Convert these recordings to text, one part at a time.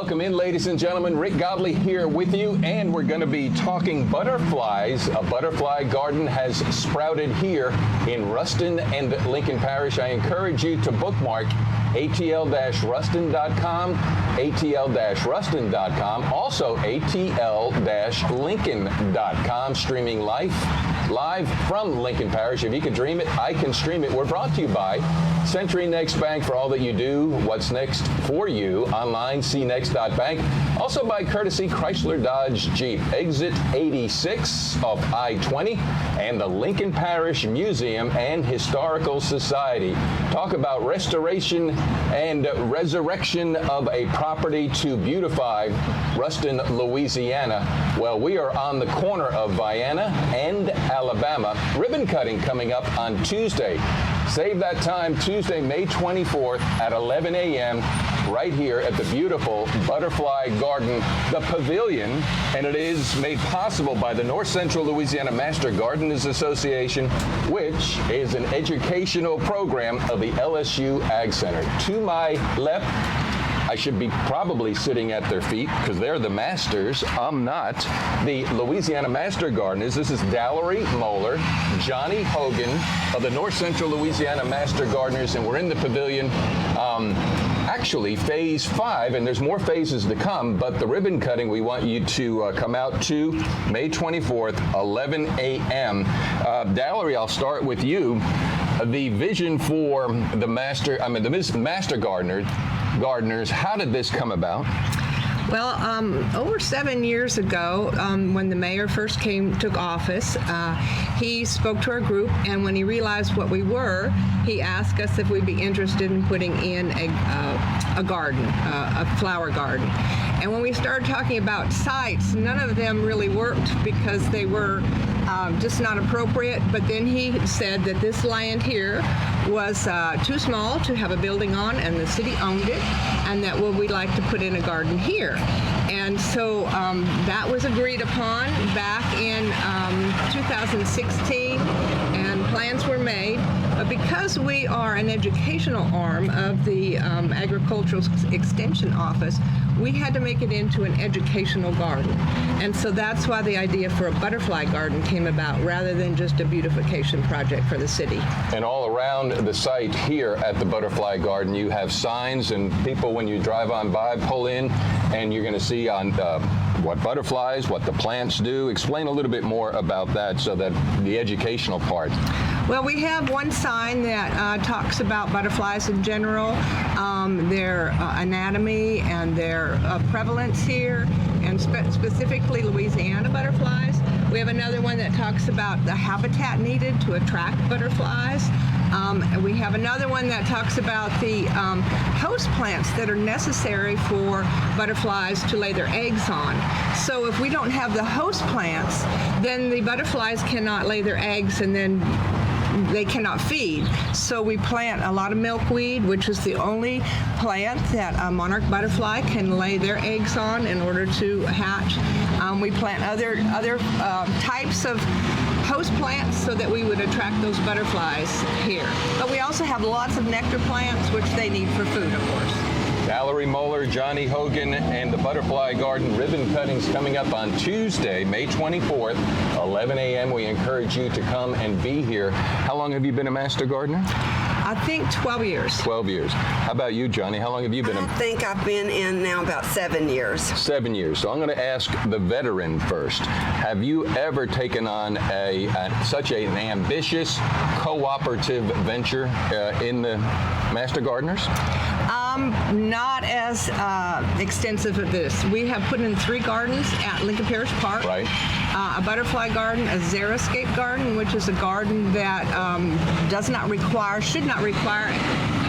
Welcome in, ladies and gentlemen. Rick Godley here with you, and we're going to be talking butterflies. A butterfly garden has sprouted here in Ruston and Lincoln Parish. I encourage you to bookmark atl-ruston.com, atl-ruston.com, also atl-lincoln.com, streaming live from Lincoln Parish. If you can dream it, I can stream it. We're brought to you by Century Next Bank for all that you do. What's next for you? Online, cnext.bank. Also by courtesy Chrysler Dodge Jeep. Exit 86 off I-20 and the Lincoln Parish Museum and Historical Society. Talk about restoration and resurrection of a property to beautify Ruston, Louisiana. Well, we are on the corner of Vienna and Alabama. Ribbon cutting coming up on Tuesday. Save that time, Tuesday, May 24th at 11 a.m. right here at the beautiful Butterfly Garden, the Pavilion, and it is made possible by the North Central Louisiana Master Gardeners Association, which is an educational program of the LSU AgCenter. To my left, I should be probably sitting at their feet because they're the masters. I'm not. The Louisiana Master Gardeners. This is Dalerie Moller, Johnnie Hogan of the North Central Louisiana Master Gardeners, and we're in the pavilion. Actually, phase 5, and there's more phases to come, but the ribbon cutting we want you to come out to May 24th, 11 a.m. Dalerie, I'll start with you. The vision for the Master Gardeners, how did this come about? Well, over 7 years ago, when the mayor first took office, he spoke to our group, and when he realized what we were, he asked us if we'd be interested in putting in a garden, a flower garden. And when we started talking about sites, none of them really worked because they were just not appropriate. But then he said that this land here was too small to have a building on, and the city owned it, and that we'd like to put in a garden here. And so that was agreed upon back in 2016, and plans were made. But because we are an educational arm of the Agricultural Extension Office, we had to make it into an educational garden. And so that's why the idea for a butterfly garden came about, rather than just a beautification project for the city. And all around the site here at the Butterfly Garden, you have signs, and people, when you drive on by, pull in, and you're going to see on what butterflies, what the plants do. Explain a little bit more about that, so that the educational part. Well, we have one sign that talks about butterflies in general, their anatomy and their prevalence here, and specifically Louisiana butterflies. We have another one that talks about the habitat needed to attract butterflies. We have another one that talks about the host plants that are necessary for butterflies to lay their eggs on. So if we don't have the host plants, then the butterflies cannot lay their eggs, and then they cannot feed. So we plant a lot of milkweed, which is the only plant that a monarch butterfly can lay their eggs on in order to hatch. We plant other types of host plants so that we would attract those butterflies here. But we also have lots of nectar plants, which they need for food, of course. Dalerie Moller, Johnnie Hogan, and the Butterfly Garden ribbon cuttings coming up on Tuesday, May 24th, 11 a.m. We encourage you to come and be here. How long have you been a Master Gardener? I think 12 years. 12 years. How about you, Johnnie? How long have you been I think I've been in now about 7 years. 7 years. So I'm going to ask the veteran first. Have you ever taken on such an ambitious cooperative venture in the Master Gardeners? Not as extensive as this. We have put in 3 gardens at Lincoln Parish Park. Right. A butterfly garden, a xeriscape garden, which is a garden that should not require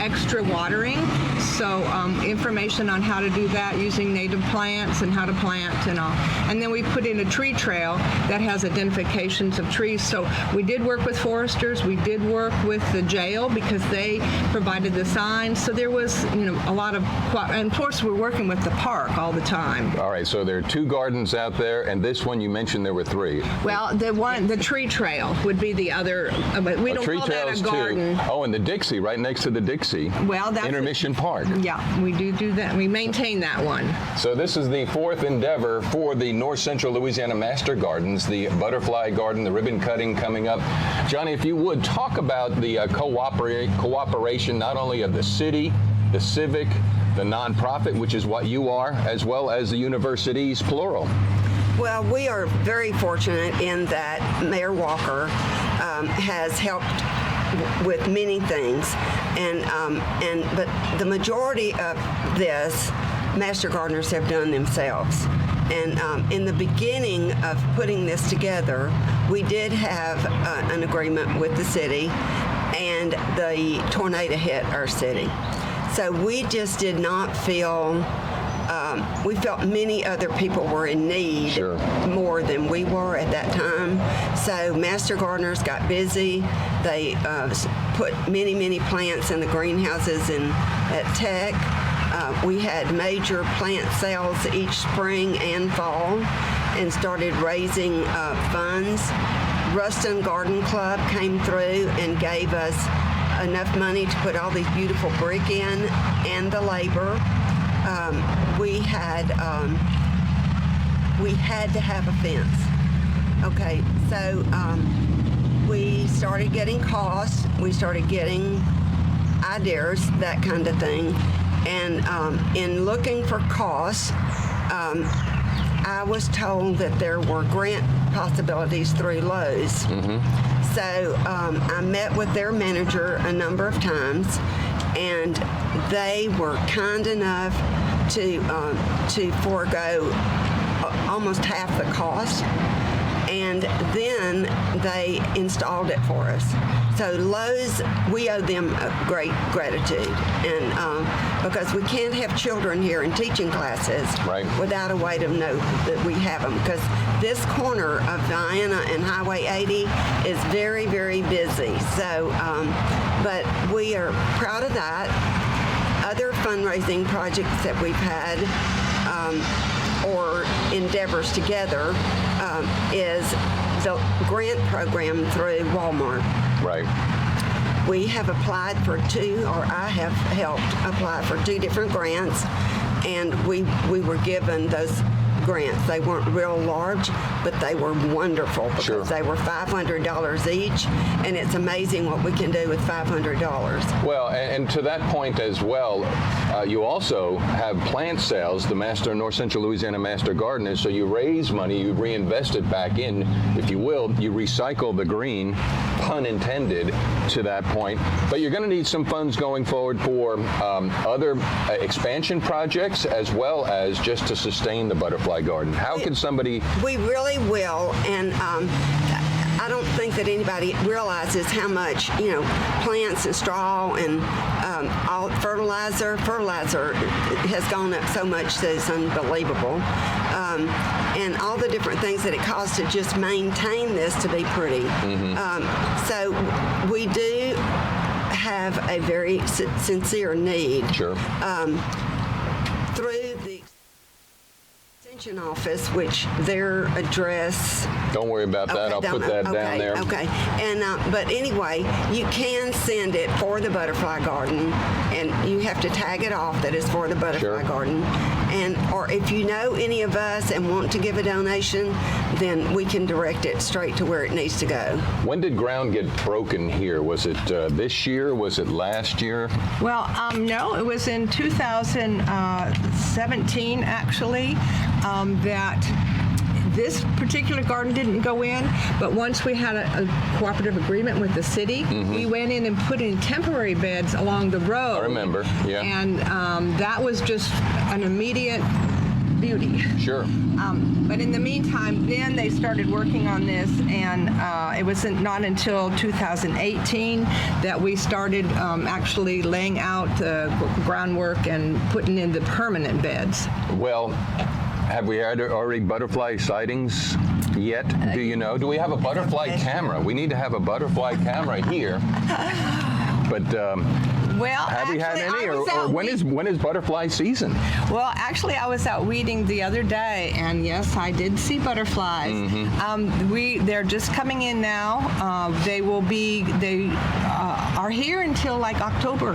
extra watering. So information on how to do that using native plants and how to plant and all. And then we put in a tree trail that has identifications of trees. So we did work with foresters. We did work with the jail because they provided the signs. So there was, a lot of, and of course we're working with the park all the time. All right, so there are 2 gardens out there, and this one you mentioned there were 3. Well, the tree trail would be the other, but we don't call that a garden. Oh, and the Dixie, right next to the Dixie. see. Well, that's Intermission Park. Yeah, we do that. We maintain that one. So this is the fourth endeavor for the North Central Louisiana Master Gardens, the Butterfly Garden, the ribbon cutting coming up. Johnny, if you would, talk about the cooperation not only of the city, the civic, the nonprofit, which is what you are, as well as the universities, plural. Well, we are very fortunate in that Mayor Walker has helped with many things, but the majority of this, Master Gardeners have done themselves. And in the beginning of putting this together, we did have an agreement with the city, and the tornado hit our city. So we just did not feel, we felt many other people were in need more than we were at that time. So Master Gardeners got busy. They put many, many plants in the greenhouses at Tech. We had major plant sales each spring and fall and started raising funds. Ruston Garden Club came through and gave us enough money to put all these beautiful brick in and the labor. We had to have a fence. Okay, so we started getting costs. We started getting ideas, that kind of thing. And in looking for costs, I was told that there were grant possibilities through Lowe's. So I met with their manager a number of times, and they were kind enough to forego almost half the cost, and then they installed it for us. So Lowe's, we owe them a great gratitude, and because we can't have children here in teaching classes without a way to know that we have them, because this corner of Vienna and Highway 80 is very, very busy. So, but we are proud of that. Other fundraising projects that we've had or endeavors together is the grant program through Walmart. Right. We have applied for I have helped apply for 2 different grants, and we were given those grants. They weren't real large, but they were wonderful because they were $500 each, and it's amazing what we can do with $500. Well, and to that point as well, you also have plant sales, the North Central Louisiana Master Gardeners, so you raise money, you reinvest it back in, if you will, you recycle the green, pun intended, to that point. But you're going to need some funds going forward for other expansion projects, as well as just to sustain the Butterfly Garden. How can somebody... We really will, and I don't think that anybody realizes how much, plants and straw and all fertilizer has gone up so much that it's unbelievable. And all the different things that it costs to just maintain this to be pretty. So we do have a very sincere need. Through the extension office, which their address... Don't worry about that. I'll put that down there. Okay. And but anyway, you can send it for the Butterfly Garden, and you have to tag it off that it's for the Butterfly Garden. Or if you know any of us and want to give a donation, then we can direct it straight to where it needs to go. When did ground get broken here? Was it this year? Was it last year? Well, no, it was in 2017 actually that this particular garden didn't go in, but once we had a cooperative agreement with the city, we went in and put in temporary beds along the road. I remember, yeah. And that was just an immediate beauty. But in the meantime, then they started working on this, and it wasn't not until 2018 that we started actually laying out the groundwork and putting in the permanent beds. Well, have we had already butterfly sightings yet? Do you know? Do we have a butterfly camera? We need to have a butterfly camera here. But have we had any? Or when is butterfly season? Well, actually, I was out weeding the other day, and yes, I did see butterflies. They're just coming in now. They will be are here until like October.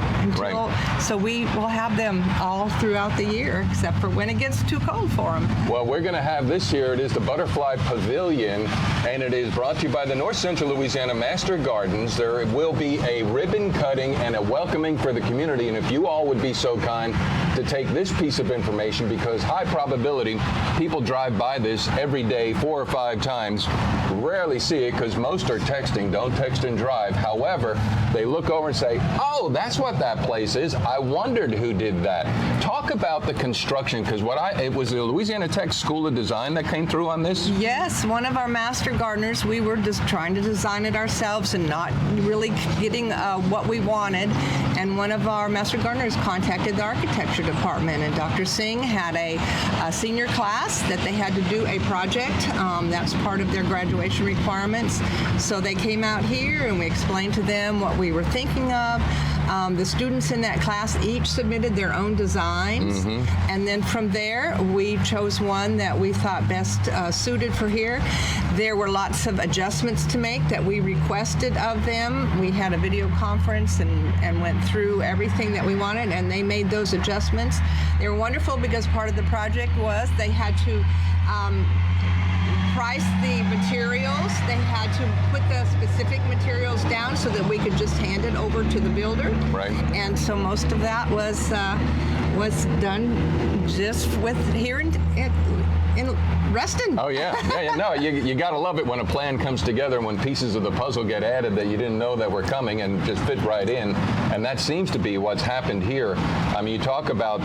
So we will have them all throughout the year, except for when it gets too cold for them. Well, we're going to have this year, it is the Butterfly Pavilion, and it is brought to you by the North Central Louisiana Master Gardens. There will be a ribbon cutting and a welcoming for the community, and if you all would be so kind to take this piece of information, because high probability people drive by this every day 4 or 5 times, rarely see it because most are texting, don't text and drive. However, they look over and say, oh, that's what that place is. I wondered who did that. Talk about the construction, because it was the Louisiana Tech School of Design that came through on this? Yes, one of our master gardeners, we were just trying to design it ourselves and not really getting what we wanted. And one of our master gardeners contacted the architecture department, and Dr. Singh had a senior class that they had to do a project. That's part of their graduation requirements. So they came out here and we explained to them what we were thinking of. The students in that class each submitted their own designs, and then from there we chose one that we thought best suited for here. There were lots of adjustments to make that we requested of them. We had a video conference and went through everything that we wanted, and they made those adjustments. They were wonderful because part of the project was they had to price the materials. They had to put the specific materials down so that we could just hand it over to the builder. Right. And so most of that was done just with here in Ruston. Oh yeah, no, you gotta love it when a plan comes together and when pieces of the puzzle get added that you didn't know that were coming and just fit right in. And that seems to be what's happened here. I mean, you talk about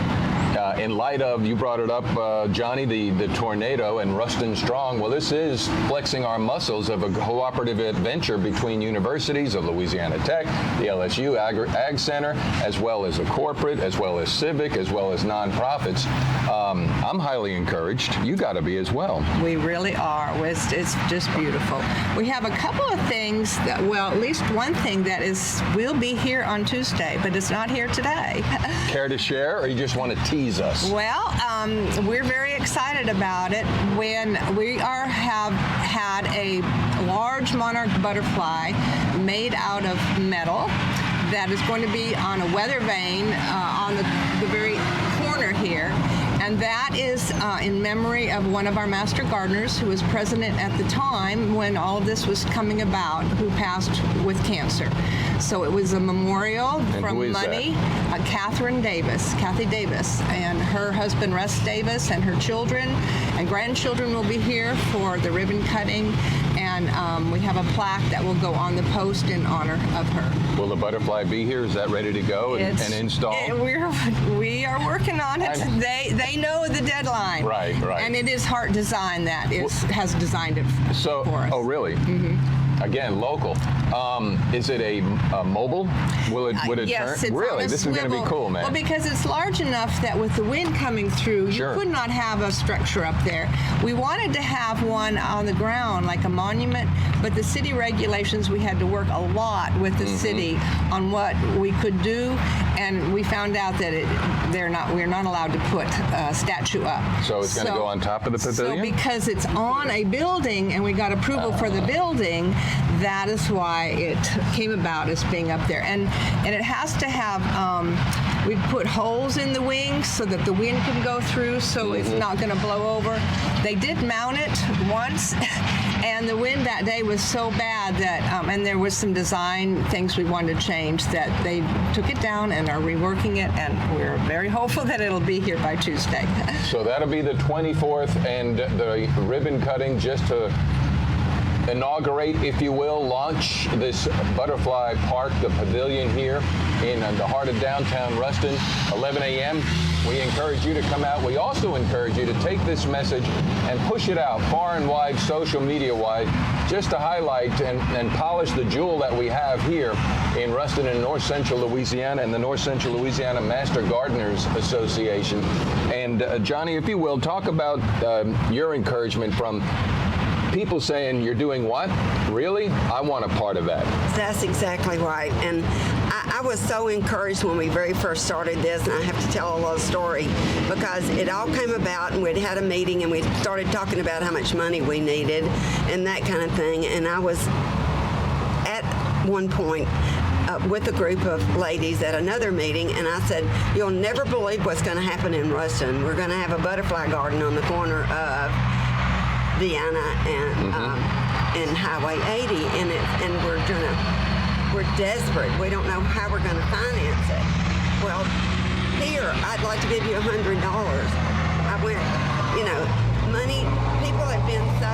in light of, you brought it up, Johnny, the tornado and Ruston Strong. Well, this is flexing our muscles of a cooperative adventure between universities of Louisiana Tech, the LSU AgCenter, as well as a corporate, as well as civic, as well as nonprofits. I'm highly encouraged. You got to be as well. We really are. It's just beautiful. We have a couple of things that, well, at least one thing that will be here on Tuesday, but it's not here today. Care to share, or you just want to tease us? Well, we're very excited about it. When we have had a large monarch butterfly made out of metal that is going to be on a weather vane on the very corner here. And that is in memory of one of our master gardeners who was president at the time when all of this was coming about, who passed with cancer. So it was a memorial from Money, Kathy Davis, and her husband Russ Davis, and her children and grandchildren will be here for the ribbon cutting. And we have a plaque that will go on the post in honor of her. Will the butterfly be here? Is that ready to go and install? We are working on it. They know the deadline. Right. And it is Heart Design that has designed it for us. Oh, really? Mm-hmm. Again, local. Is it a mobile? Would it yes, turn? Really? This is going to be cool, man. Well, because it's large enough that with the wind coming through, you could not have a structure up there. We wanted to have one on the ground, like a monument, but the city regulations, we had to work a lot with the city on what we could do, and we found out that we're not allowed to put a statue up. So it's going to go on top of the pavilion? So because it's on a building and we got approval for the building, that is why it came about as being up there. And it has to have, we put holes in the wings so that the wind can go through, so it's not going to blow over. They did mount it once, and the wind that day was so bad that, and there was some design things we wanted to change, that they took it down and are reworking it, and we're very hopeful that it'll be here by Tuesday. So that'll be the 24th, and the ribbon cutting just to inaugurate, if you will, launch this Butterfly Park, the pavilion here in the heart of downtown Ruston, 11 a.m. We encourage you to come out. We also encourage you to take this message and push it out far and wide, social media wide, just to highlight and polish the jewel that we have here in Ruston and North Central Louisiana and the North Central Louisiana Master Gardeners Association. And Johnny, if you will, talk about your encouragement from people saying, you're doing what? Really? I want a part of that. That's exactly right. And I was so encouraged when we very first started this, and I have to tell a little story, because it all came about and we'd had a meeting and we started talking about how much money we needed and that kind of thing. And I was at one point with a group of ladies at another meeting, and I said, you'll never believe what's going to happen in Ruston. We're going to have a butterfly garden on the corner of Vienna and Highway 80, and we're desperate. We don't know how we're going to finance it. Well, here, I'd like to give you $100. I went, money, people have been so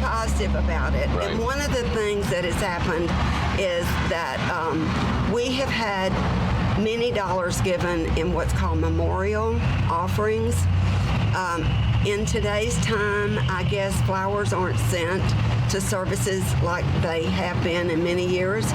positive about it. Right. And one of the things that has happened is that we have had many dollars given in what's called memorial offerings. In today's time, I guess flowers aren't sent to services like they have been in many years.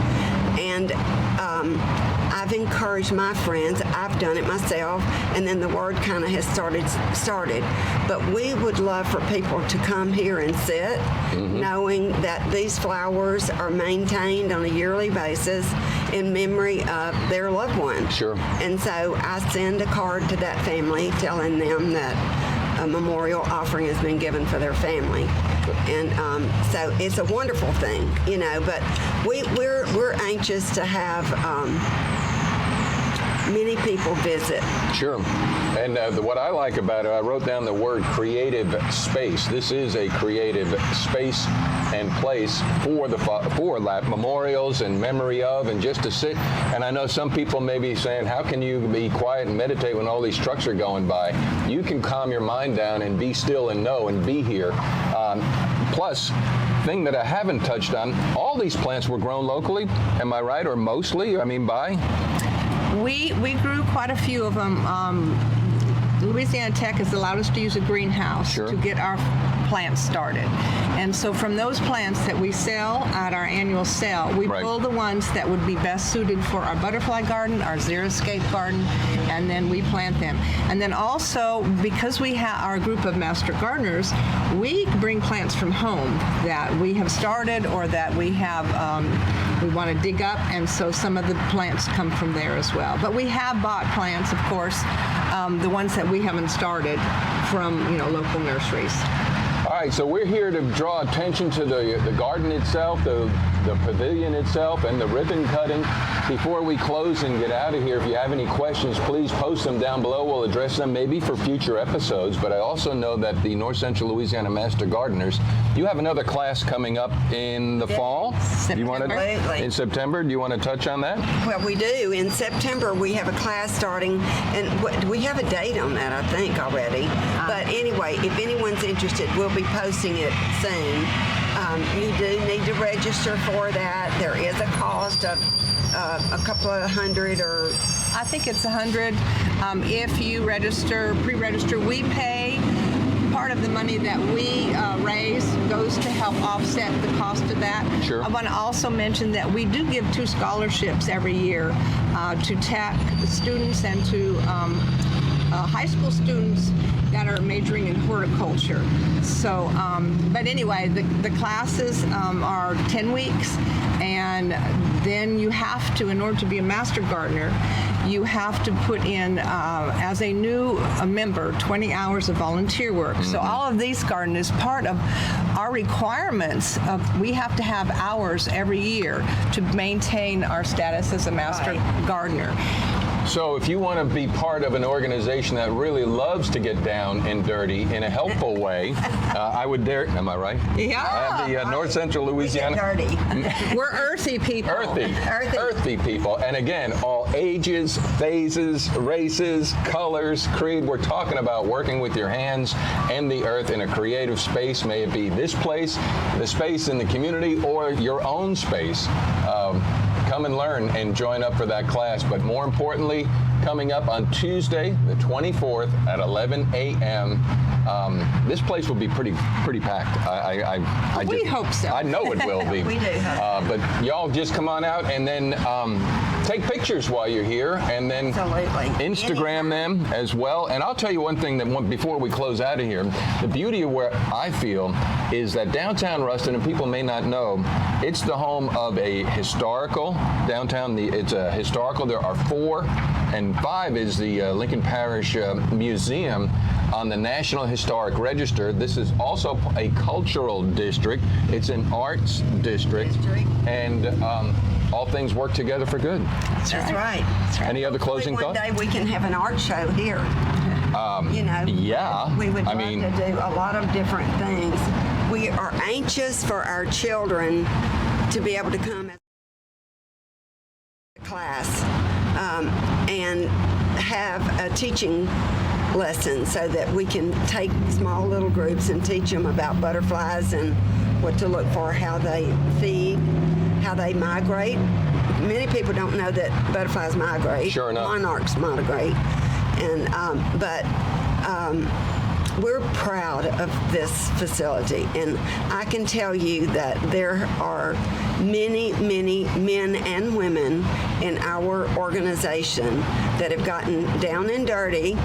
And I've encouraged my friends, I've done it myself, and then the word kind of has started. But we would love for people to come here and sit, knowing that these flowers are maintained on a yearly basis in memory of their loved one. Sure. And so I send a card to that family telling them that a memorial offering has been given for their family. And so it's a wonderful thing, but we're anxious to have many people visit. Sure. And what I like about it, I wrote down the word creative space. This is a creative space and place for memorials and memory of, and just to sit. And I know some people may be saying, how can you be quiet and meditate when all these trucks are going by? You can calm your mind down and be still and know and be here. Plus, thing that I haven't touched on, all these plants were grown locally, am I right? Or mostly, by? We grew quite a few of them. Louisiana Tech has allowed us to use a greenhouse to get our plants started. And so from those plants that we sell at our annual sale, we pull the ones that would be best suited for our butterfly garden, our xeriscape garden, and then we plant them. And then also, because we have our group of master gardeners, we bring plants from home that we have started or that we have we want to dig up, and so some of the plants come from there as well. But we have bought plants, of course, the ones that we haven't started from local nurseries. All right, so we're here to draw attention to the garden itself, the pavilion itself, and the ribbon cutting. Before we close and get out of here, if you have any questions, please post them down below. We'll address them maybe for future episodes. But I also know that the North Central Louisiana Master Gardeners, you have another class coming up in the fall. September. In September. Do you want to touch on that? Well, we do. In September, we have a class starting, and we have a date on that, I think, already. But anyway, if anyone's interested, we'll be posting it soon. You do need to register for that. There is a cost of a couple of $100 or... I think it's $100. If you pre-register, we pay. Part of the money that we raise goes to help offset the cost of that. Sure. I want to also mention that we do give 2 scholarships every year to tech students and to high school students that are majoring in horticulture. So, but anyway, the classes are 10 weeks, and then you have to, in order to be a master gardener, you have to put in, as a new member, 20 hours of volunteer work. So all of these gardeners, part of our requirements, we have to have hours every year to maintain our status as a master gardener. So if you want to be part of an organization that really loves to get down and dirty in a helpful way, I would dare, am I right? Yeah. I have the North Central Louisiana. dirty. We're earthy people. Earthy people. And again, all ages, phases, races, colors, creed. We're talking about working with your hands and the earth in a creative space. May it be this place, the space in the community, or your own space. Come and learn and join up for that class. But more importantly, coming up on Tuesday, the 24th at 11 a.m., this place will be pretty packed. We hope so. I know it will be. We do hope. But y'all just come on out, and then take pictures while you're here, and then Absolutely. Instagram them as well. And I'll tell you one thing before we close out of here. The beauty of where I feel is that downtown Ruston, and people may not know, it's the home of a historical downtown. It's a historical. There are 4, and 5 is the Lincoln Parish Museum on the National Historic Register. This is also a cultural district. It's an arts district. And all things work together for good. That's right. Any other closing thoughts? One day we can have an art show here. Yeah. We would love to do a lot of different things. We are anxious for our children to be able to come as a class and have a teaching lesson so that we can take small little groups and teach them about butterflies and what to look for, how they feed, how they migrate. Many people don't know that butterflies migrate. Sure enough. Monarchs migrate. And we're proud of this facility, and I can tell you that there are many, many men and women in our organization that have gotten down and dirty,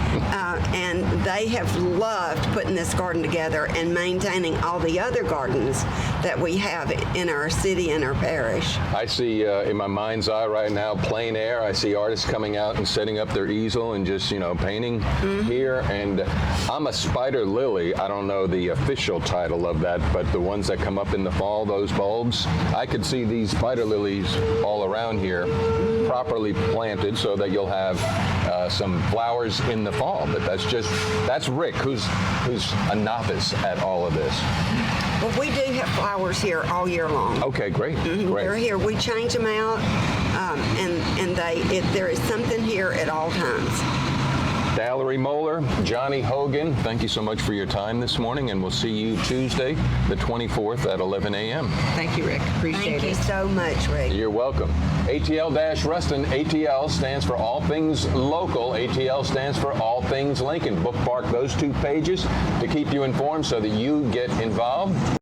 and they have loved putting this garden together and maintaining all the other gardens that we have in our city and our parish. I see in my mind's eye right now, plein air. I see artists coming out and setting up their easel and just, painting here. And I'm a spider lily. I don't know the official title of that, but the ones that come up in the fall, those bulbs, I could see these spider lilies all around here properly planted so that you'll have some flowers in the fall. But that's Rick, who's a novice at all of this. Well, we do have flowers here all year long. Okay, great. Great. They're here. We change them out, and there is something here at all times. Dalerie Moller, Johnnie Hogan, thank you so much for your time this morning, and we'll see you Tuesday, the 24th at 11 a.m. Thank you, Rick. Appreciate it. Thank you so much, Rick. You're welcome. ATL-Ruston, ATL stands for All Things Local. ATL stands for All Things Lincoln. Bookmark those 2 pages to keep you informed so that you get involved.